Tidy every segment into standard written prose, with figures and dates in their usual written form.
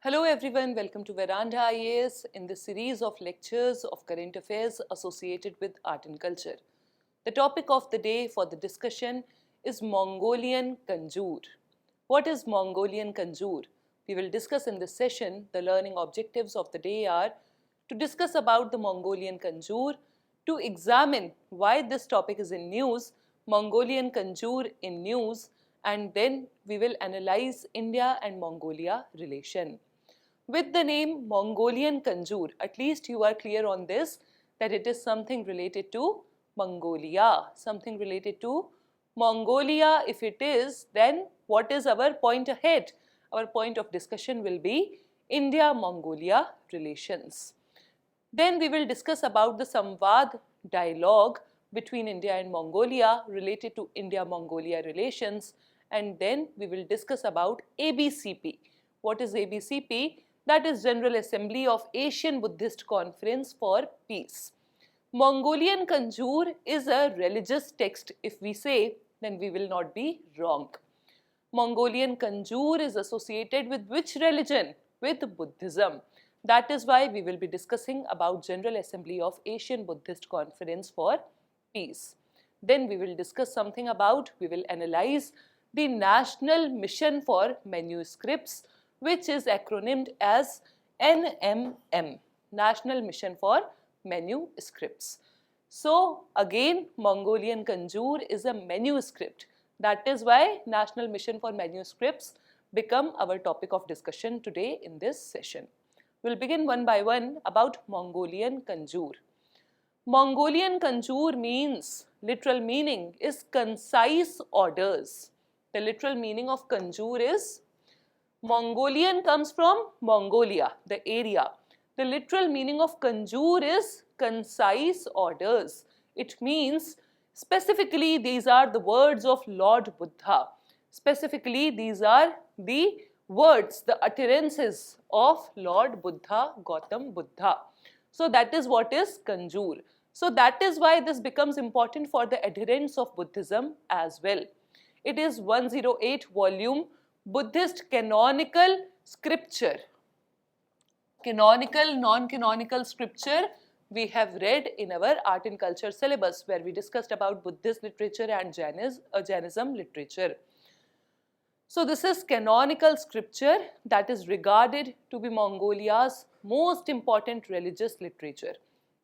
Hello everyone, welcome to Veranda IAS in this series of lectures of current affairs associated with art and culture. The topic of the day for the discussion is Mongolian Kanjur. What is Mongolian Kanjur? We will discuss in this session. The learning objectives of the day are to discuss about the Mongolian Kanjur, to examine why this topic is in news, Mongolian Kanjur in news, and then we will analyze India and Mongolia relation. With the name Mongolian Kanjur, at least you are clear on this, that it is something related to Mongolia, something related to Mongolia. If it is, then what is our point ahead? Our point of discussion will be India-Mongolia relations. Then we will discuss about the Samvaad Dialogue between India and Mongolia related to India-Mongolia relations, and then we will discuss about Abcp. What is Abcp? That is General Assembly of Asian Buddhist Conference for Peace. Mongolian Kanjur is a religious text. If we say, then we will not be wrong. Mongolian Kanjur is associated with which religion? With Buddhism. That is why we will be discussing about General Assembly of Asian Buddhist Conference for Peace. Then we will discuss something about, we will analyze the National Mission for Manuscripts, which is acronymed as NMM, National Mission for Manuscripts. So again, Mongolian Kanjur is a manuscript. That is why National Mission for Manuscripts become our topic of discussion today in this session. We'll begin one by one about Mongolian Kanjur. Mongolian Kanjur means, literal meaning is concise orders. The literal meaning of Kanjur is, Mongolian comes from Mongolia, the area. The literal meaning of Kanjur is concise orders. It means specifically these are the words of Lord Buddha. Specifically these are the words, the utterances of Lord Buddha, Gautam Buddha. So that is what is Kanjur. So that is why this becomes important for the adherents of Buddhism as well. It is 108 volume Buddhist canonical scripture. Canonical, non-canonical scripture we have read in our art and culture syllabus, where we discussed about Buddhist literature and Jainism literature. So this is canonical scripture that is regarded to be Mongolia's most important religious literature.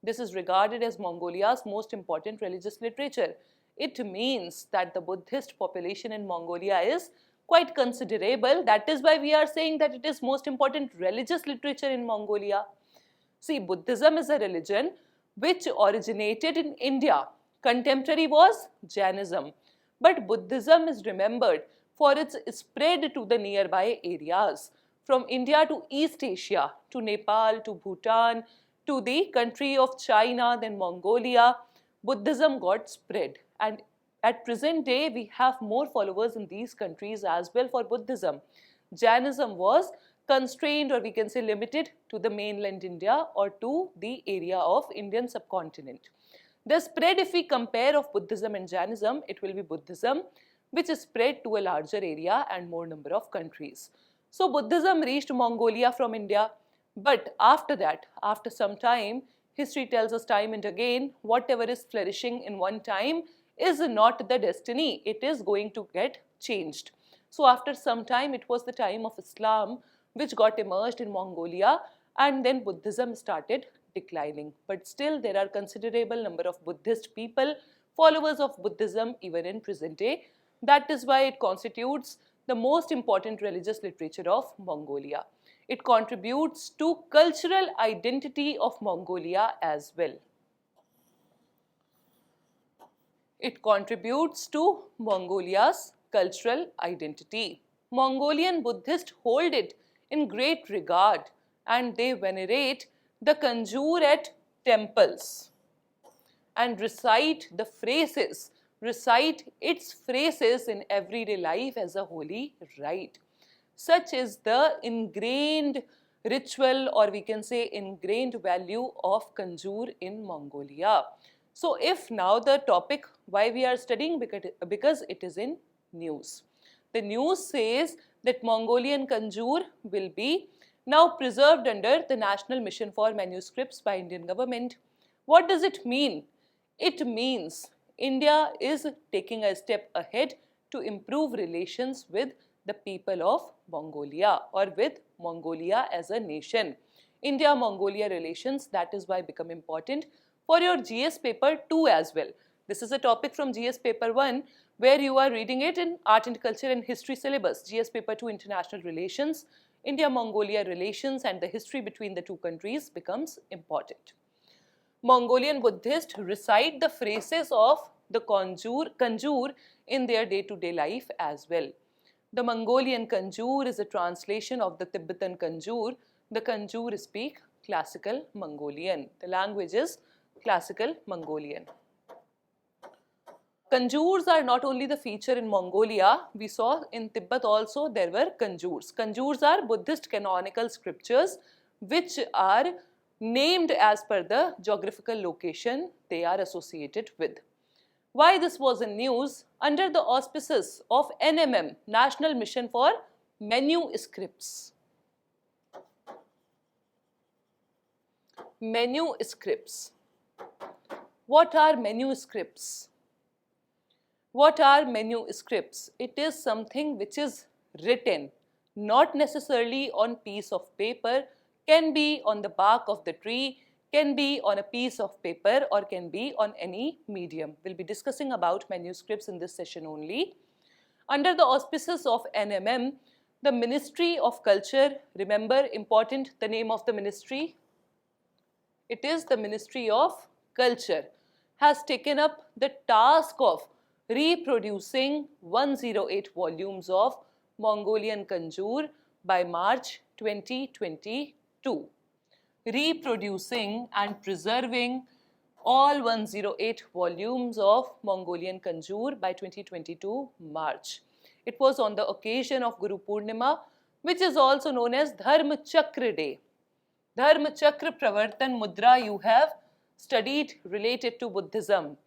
This is regarded as Mongolia's most important religious literature. It means that the Buddhist population in Mongolia is quite considerable. That is why we are saying that it is most important religious literature in Mongolia. See, Buddhism is a religion which originated in India. Contemporary was Jainism. But Buddhism is remembered for its spread to the nearby areas. From India to East Asia, to Nepal, to Bhutan, to the country of China, then Mongolia, Buddhism got spread. And at present day, we have more followers in these countries as well for Buddhism. Jainism was constrained, or we can say limited, to the mainland India or to the area of Indian subcontinent. The spread, if we compare, of Buddhism and Jainism, it will be Buddhism which is spread to a larger area and more number of countries. So Buddhism reached Mongolia from India, but after that, after some time, history tells us time and again, whatever is flourishing in one time is not the destiny. It is going to get changed. So after some time, it was the time of Islam which got emerged in Mongolia, and then Buddhism started declining. But still there are considerable number of Buddhist people, followers of Buddhism even in present day. That is why it constitutes the most important religious literature of Mongolia. It contributes to cultural identity of Mongolia as well. It contributes to Mongolia's cultural identity. Mongolian Buddhists hold it in great regard and they venerate the Kanjur at temples and recite its phrases in everyday life as a holy rite. Such is the ingrained ritual, or we can say ingrained value of Kanjur in Mongolia. So if now the topic why we are studying, because it is in news. The news says that Mongolian Kanjur will be now preserved under the National Mission for Manuscripts by Indian government. What does it mean? It means India is taking a step ahead to improve relations with the people of Mongolia or with Mongolia as a nation. India-Mongolia relations, that is why become important for your GS paper 2 as well. This is a topic from GS paper 1 where you are reading it in Art and Culture and History syllabus. GS paper 2 International Relations, India-Mongolia relations and the history between the two countries becomes important. Mongolian Buddhists recite the phrases of the Kanjur in their day-to-day life as well. The Mongolian Kanjur is a translation of the Tibetan Kanjur. The Kanjur speak classical Mongolian. The language is classical Mongolian. Kanjurs are not only the feature in Mongolia, we saw in Tibet also there were Kanjurs. Kanjurs are Buddhist canonical scriptures which are named as per the geographical location they are associated with. Why this was in news? Under the auspices of NMM, National Mission for Manuscripts. Manuscripts. What are manuscripts? What are manuscripts? It is something which is written, not necessarily on piece of paper, can be on the bark of the tree, can be on a piece of paper or can be on any medium. We'll be discussing about manuscripts in this session only. Under the auspices of NMM, the Ministry of Culture, remember important the name of the ministry? It is the Ministry of Culture, has taken up the task of reproducing 108 volumes of Mongolian Kanjur by March 2022. Reproducing and preserving all 108 volumes of Mongolian Kanjur by 2022 March. It was on the occasion of Guru Purnima, which is also known as Dharma Chakra Day. Dharma Chakra Pravartan Mudra you have studied related to Buddhism.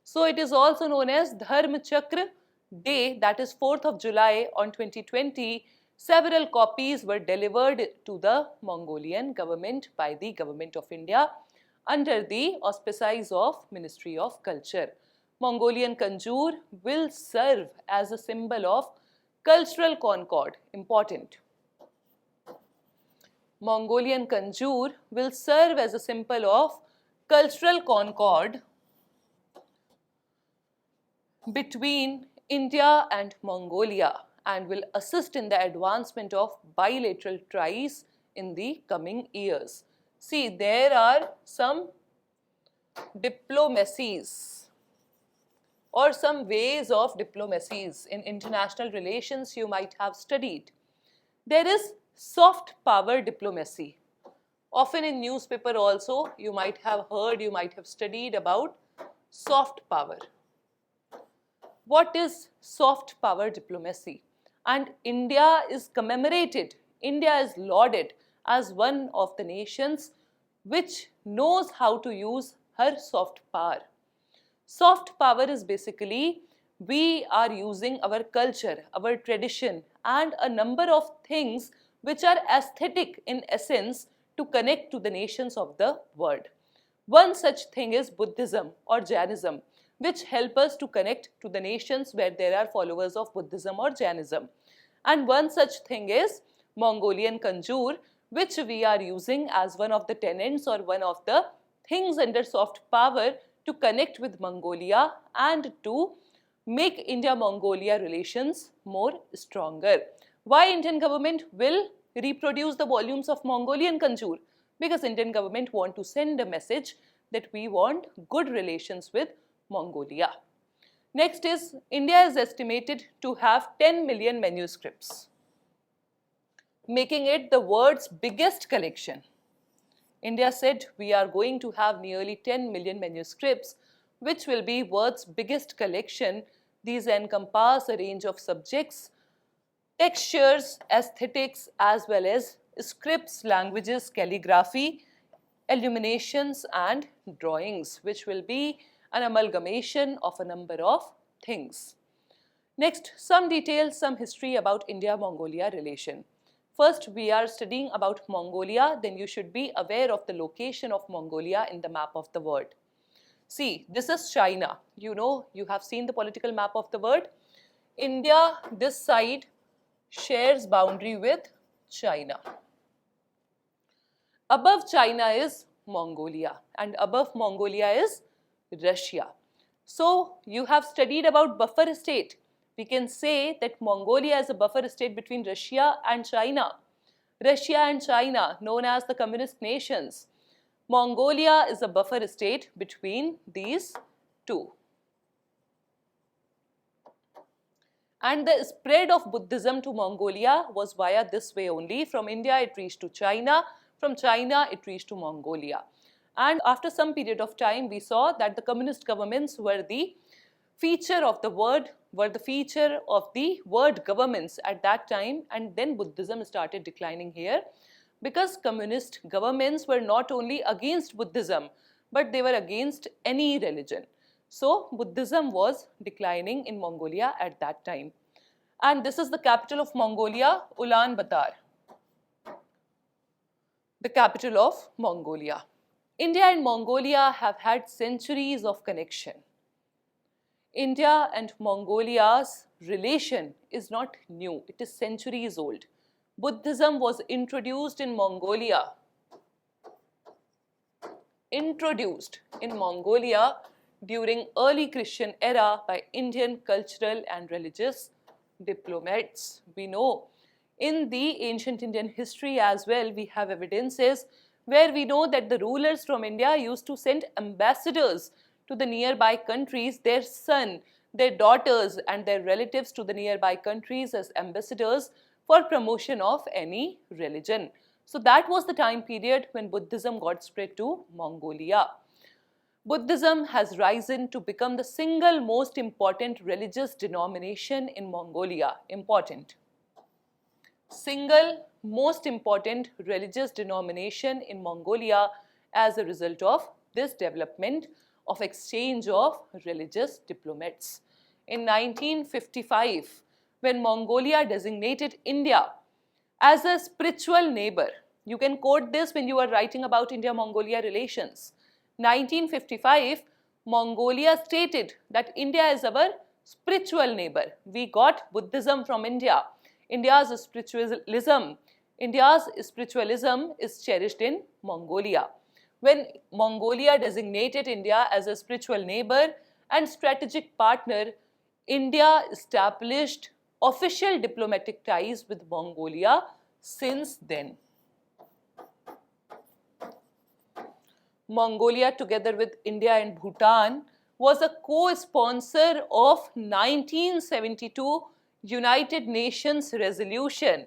So it is also known as Dharma Chakra Day, that is 4th of July on 2020. Several copies were delivered to the Mongolian government by the Government of India under the auspices of Ministry of Culture. Mongolian Kanjur will serve as a symbol of cultural concord. Important. Mongolian Kanjur will serve as a symbol of cultural concord between India and Mongolia and will assist in the advancement of bilateral ties in the coming years. See, there are some diplomacies or some ways of diplomacies in international relations you might have studied. There is soft power diplomacy. Often in newspaper also you might have heard, you might have studied about soft power. What is soft power diplomacy? And India is commemorated, India is lauded as one of the nations which knows how to use her soft power. Soft power is basically we are using our culture, our tradition and a number of things which are aesthetic in essence to connect to the nations of the world. One such thing is Buddhism or Jainism, which help us to connect to the nations where there are followers of Buddhism or Jainism. And one such thing is Mongolian Kanjur, which we are using as one of the tenets or one of the things under soft power to connect with Mongolia and to make India-Mongolia relations more stronger. Why Indian government will reproduce the volumes of Mongolian Kanjur? Because Indian government want to send a message that we want good relations with Mongolia. Next is India is estimated to have 10 million manuscripts, making it the world's biggest collection. India said we are going to have nearly 10 million manuscripts, which will be world's biggest collection. These encompass a range of subjects, textures, aesthetics, as well as scripts, languages, calligraphy, illuminations and drawings, which will be an amalgamation of a number of things. Next, some details, some history about India-Mongolia relation. First, we are studying about Mongolia, then you should be aware of the location of Mongolia in the map of the world. See, this is China. You know, you have seen the political map of the world. India, this side, shares boundary with China. Above China is Mongolia, and above Mongolia is Russia. So, you have studied about buffer state. We can say that Mongolia is a buffer state between Russia and China. Russia and China, known as the communist nations. Mongolia is a buffer state between these two. And the spread of Buddhism to Mongolia was via this way only. From India it reached to China, from China it reached to Mongolia. And after some period of time we saw that the communist governments were the feature of the word governments at that time, and then Buddhism started declining here because communist governments were not only against Buddhism but they were against any religion. So Buddhism was declining in Mongolia at that time. And this is the capital of Mongolia, Ulaanbaatar, the capital of Mongolia. India and Mongolia have had centuries of connection. India and Mongolia's relation is not new, it is centuries old. Buddhism was introduced in Mongolia during early Christian era by Indian cultural and religious diplomats. We know in the ancient Indian history as well we have evidences where we know that the rulers from India used to send ambassadors to the nearby countries, their son, their daughters and their relatives to the nearby countries as ambassadors for promotion of any religion. So that was the time period when Buddhism got spread to Mongolia. Buddhism has risen to become the single most important religious denomination in Mongolia. Important. Single most important religious denomination in Mongolia as a result of this development of exchange of religious diplomats. In 1955, when Mongolia designated India as a spiritual neighbor, you can quote this when you are writing about India-Mongolia relations. 1955, Mongolia stated that India is our spiritual neighbor. We got Buddhism from India. India's spiritualism is cherished in Mongolia. When Mongolia designated India as a spiritual neighbor and strategic partner, India established official diplomatic ties with Mongolia since then. Mongolia, together with India and Bhutan, was a co-sponsor of 1972 United Nations resolution.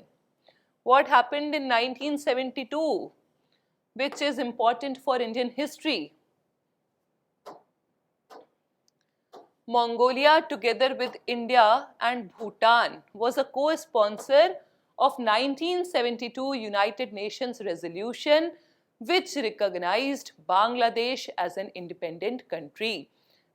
What happened in 1972? Which is important for Indian history. Mongolia, together with India and Bhutan, was a co-sponsor of 1972 United Nations resolution which recognized Bangladesh as an independent country.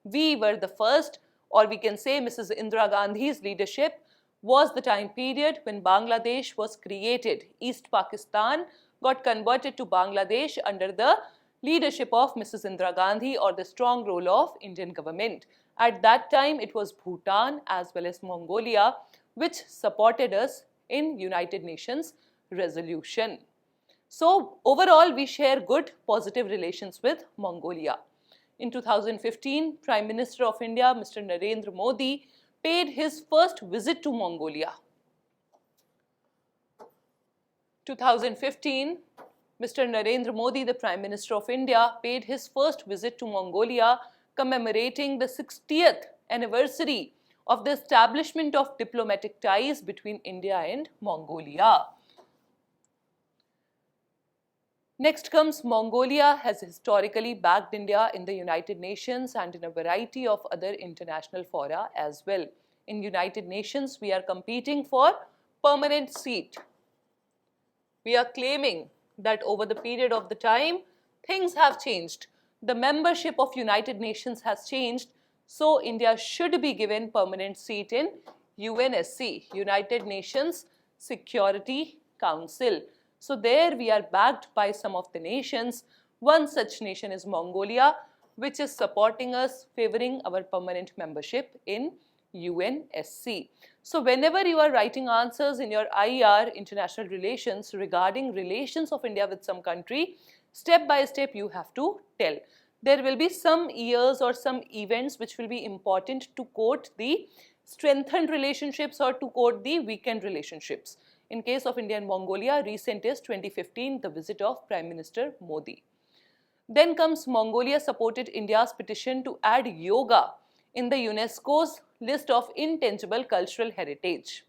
We were the first, or we can say Mrs. Indira Gandhi's leadership was the time period when Bangladesh was created. East Pakistan got converted to Bangladesh under the leadership of Mrs. Indira Gandhi, or the strong role of Indian government. At that time, it was Bhutan as well as Mongolia which supported us in United Nations resolution. So overall, we share good positive relations with Mongolia. In 2015, Prime Minister of India, Mr. Narendra Modi, paid his first visit to Mongolia. 2015, Mr. Narendra Modi, the Prime Minister of India, paid his first visit to Mongolia, commemorating the 60th anniversary of the establishment of diplomatic ties between India and Mongolia. Next comes Mongolia has historically backed India in the United Nations and in a variety of other international fora as well. In United Nations, we are competing for permanent seat. We are claiming that over the period of the time, things have changed. The membership of United Nations has changed, so India should be given permanent seat in UNSC, United Nations Security Council. So there we are backed by some of the nations. One such nation is Mongolia, which is supporting us, favoring our permanent membership in UNSC. So whenever you are writing answers in your IR, International Relations, regarding relations of India with some country, step by step you have to tell. There will be some years or some events which will be important to quote the strengthened relationships or to quote the weakened relationships. In case of India and Mongolia, recent is 2015, the visit of Prime Minister Modi. Then comes Mongolia supported India's petition to add yoga in the UNESCO's list of intangible cultural heritage.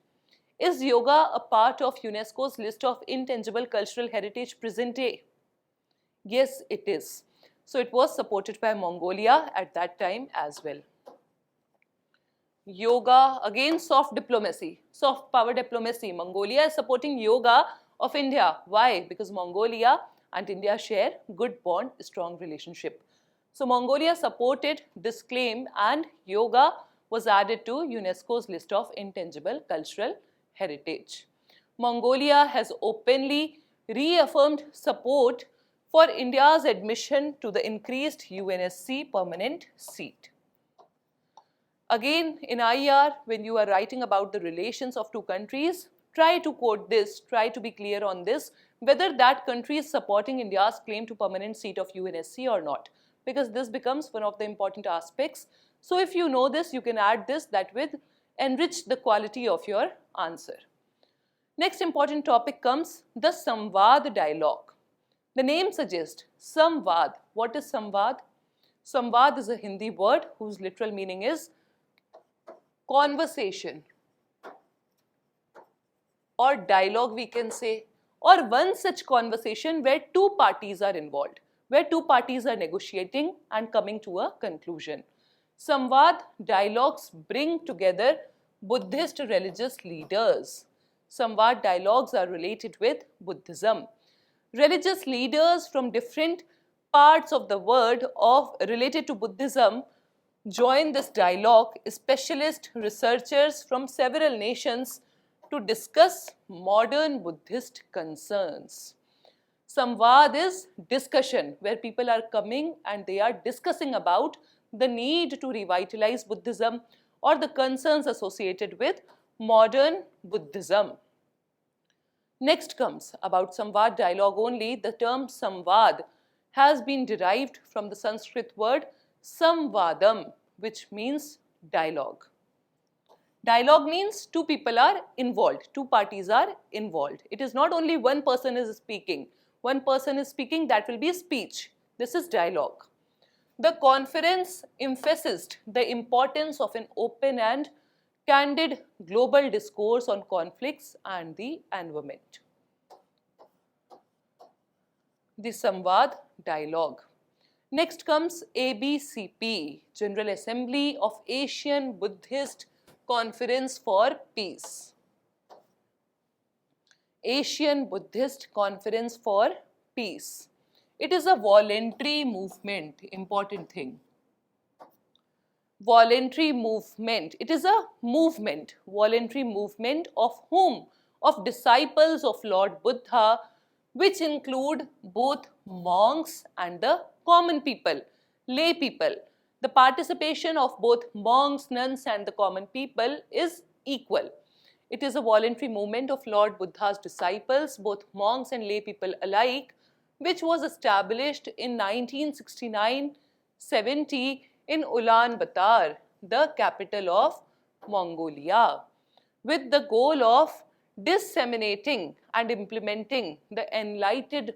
Is yoga a part of UNESCO's list of intangible cultural heritage present day? Yes, it is. So it was supported by Mongolia at that time as well. Yoga, again soft diplomacy, soft power diplomacy. Mongolia is supporting yoga of India. Why? Because Mongolia and India share good bond, strong relationship. So Mongolia supported this claim and yoga was added to UNESCO's list of intangible cultural heritage. Mongolia has openly reaffirmed support for India's admission to the increased UNSC permanent seat. Again, in IR, when you are writing about the relations of two countries, try to quote this, try to be clear on this, whether that country is supporting India's claim to permanent seat of UNSC or not, because this becomes one of the important aspects. So if you know this, you can add this, that will enrich the quality of your answer. Next important topic comes the Samvaad Dialogue. The name suggests Samvaad. What is Samvaad? Samvaad is a Hindi word whose literal meaning is conversation or dialogue, we can say, or one such conversation where two parties are involved, where two parties are negotiating and coming to a conclusion. Samvaad dialogues bring together Buddhist religious leaders. Samvaad dialogues are related with Buddhism. Religious leaders from different parts of the world related to Buddhism join this dialogue, specialist researchers from several nations, to discuss modern Buddhist concerns. Samvaad is discussion, where people are coming and they are discussing about the need to revitalize Buddhism or the concerns associated with modern Buddhism. Next comes about Samvaad dialogue only. The term Samvaad has been derived from the Sanskrit word Samvadam, which means dialogue. Dialogue means two people are involved, two parties are involved. It is not only one person is speaking. One person is speaking, that will be speech. This is dialogue. The conference emphasized the importance of an open and candid global discourse on conflicts and the environment. The Samvaad Dialogue. Next comes Abcp, General Assembly of Asian Buddhist Conference for Peace. Asian Buddhist Conference for Peace. It is a voluntary movement, important thing. Voluntary movement. It is a movement, voluntary movement of whom? Of disciples of Lord Buddha, which include both monks and the common people, lay people. The participation of both monks, nuns and the common people is equal. It is a voluntary movement of Lord Buddha's disciples, both monks and lay people alike, which was established in 1969-70 in Ulaanbaatar, the capital of Mongolia, with the goal of disseminating and implementing the enlightened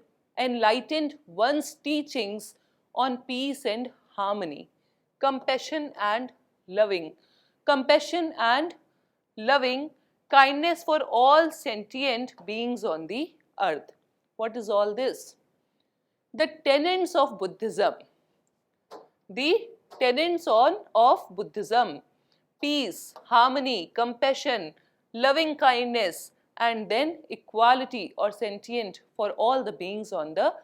one's teachings on peace and harmony, compassion and loving, kindness for all sentient beings on the earth. What is all this? The tenets of Buddhism. The tenets of Buddhism: peace, harmony, compassion, loving kindness, and then equality or sentient for all the beings on the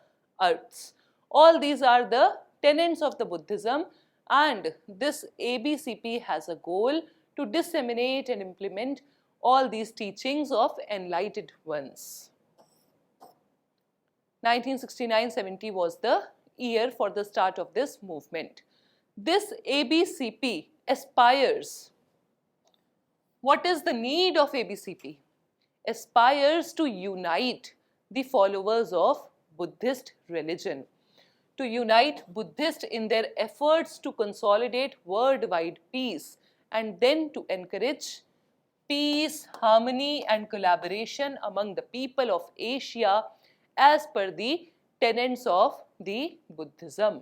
earth. All these are the tenets of the Buddhism, and this ABCP has a goal to disseminate and implement all these teachings of enlightened ones. 1969-70 was the year for the start of this movement. This ABCP aspires. What is the need of ABCP? Aspires to unite the followers of Buddhist religion, to unite Buddhists in their efforts to consolidate worldwide peace, and then to encourage peace, harmony and collaboration among the people of Asia as per the tenets of the Buddhism.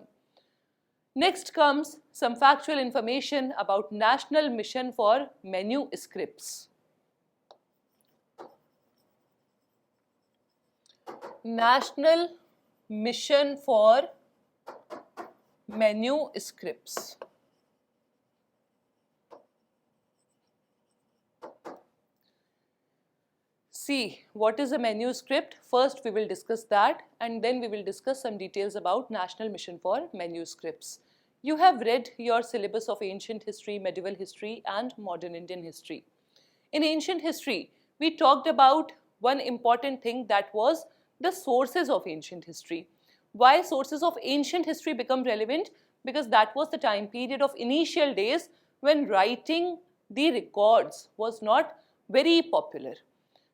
Next comes some factual information about National Mission for Manuscripts. National Mission for Manuscripts. See, what is a manuscript? First we will discuss that, and then we will discuss some details about National Mission for Manuscripts. You have read your syllabus of ancient history, medieval history and modern Indian history. In ancient history, we talked about one important thing, that was the sources of ancient history. Why sources of ancient history become relevant? Because that was the time period of initial days when writing the records was not very popular.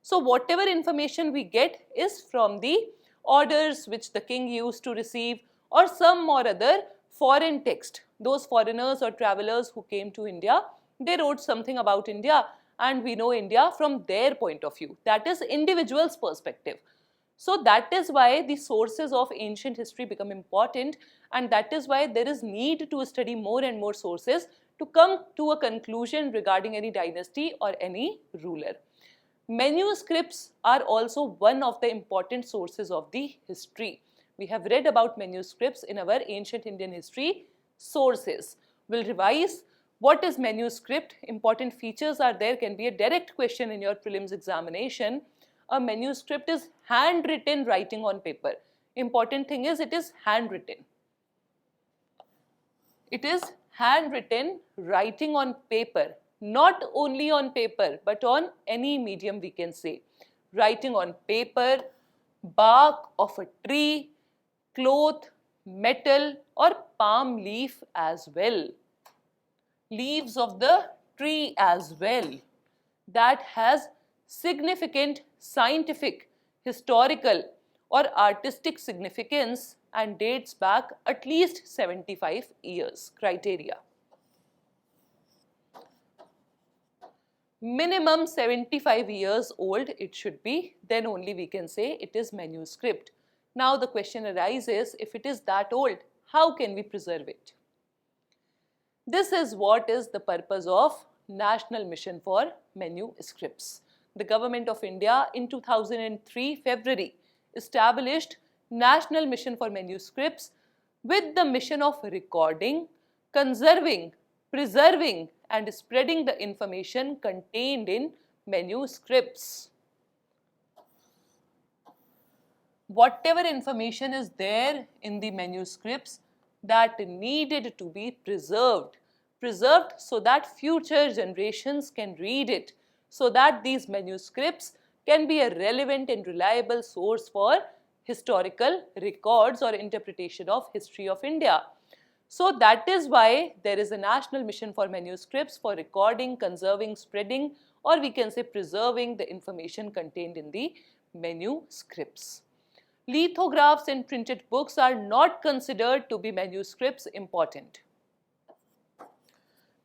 So whatever information we get is from the orders which the king used to receive, or some or other foreign text. Those foreigners or travelers who came to India, they wrote something about India, and we know India from their point of view. That is individual's perspective. So that is why the sources of ancient history become important, and that is why there is need to study more and more sources to come to a conclusion regarding any dynasty or any ruler. Manuscripts are also one of the important sources of the history. We have read about manuscripts in our ancient Indian history sources. We'll revise what is manuscript, important features are there, can be a direct question in your prelims examination. A manuscript is handwritten writing on paper. Important thing is it is handwritten. It is handwritten writing on paper. Not only on paper, but on any medium we can say. Writing on paper, bark of a tree, cloth, metal or palm leaf as well. Leaves of the tree as well. That has significant scientific, historical or artistic significance and dates back at least 75 years. Criteria. Minimum 75 years old it should be, then only we can say it is manuscript. Now the question arises, if it is that old, how can we preserve it? This is what is the purpose of National Mission for Manuscripts. The Government of India in 2003 February established National Mission for Manuscripts with the mission of recording, conserving, preserving and spreading the information contained in manuscripts. Whatever information is there in the manuscripts that needed to be preserved so that future generations can read it, so that these manuscripts can be a relevant and reliable source for historical records or interpretation of history of India. So that is why there is a National Mission for Manuscripts for recording, conserving, spreading, or we can say preserving the information contained in the manuscripts. Lithographs and printed books are not considered to be manuscripts important.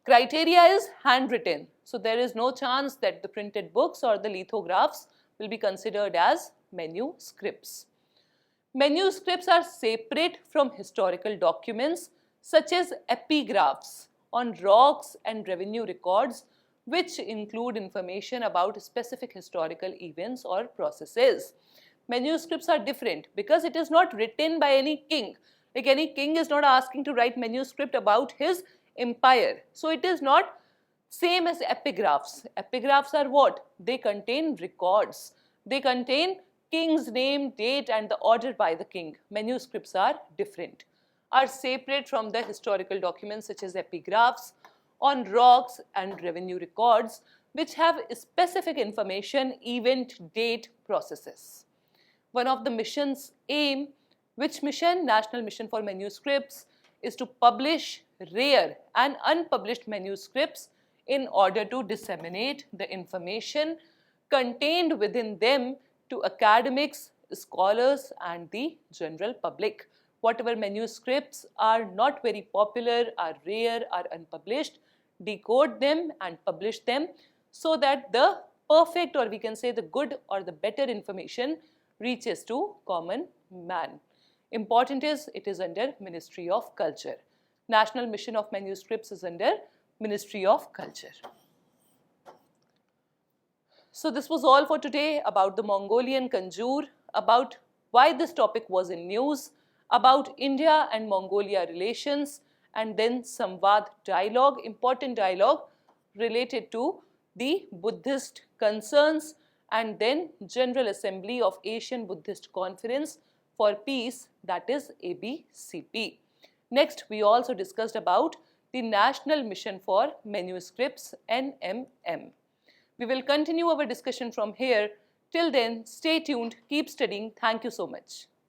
Criteria is handwritten. So there is no chance that the printed books or the lithographs will be considered as manuscripts. Manuscripts are separate from historical documents such as epigraphs on rocks and revenue records, which include information about specific historical events or processes. Manuscripts are different because it is not written by any king. Like any king is not asking to write manuscript about his empire. So it is not same as epigraphs. Epigraphs are what? They contain records. They contain king's name, date and the order by the king. Manuscripts are different, are separate from the historical documents such as epigraphs on rocks and revenue records, which have specific information, event, date, processes. one of the mission's aim, which mission? National Mission for Manuscripts, is to publish rare and unpublished manuscripts in order to disseminate the information contained within them to academics, scholars and the general public. Whatever manuscripts are not very popular, are rare, are unpublished, decode them and publish them so that the perfect, or we can say the good or the better information reaches to common man. Important is, it is under Ministry of Culture. National Mission of Manuscripts is under Ministry of Culture. So this was all for today about the Mongolian Kanjur, about why this topic was in news, about India and Mongolia relations, and then Samvaad Dialogue, important dialogue related to the Buddhist concerns, and then General Assembly of Asian Buddhist Conference for Peace, that is Abcp. Next, we also discussed about the National Mission for Manuscripts, NMM. We will continue our discussion from here. Till then, stay tuned, keep studying. Thank you so much.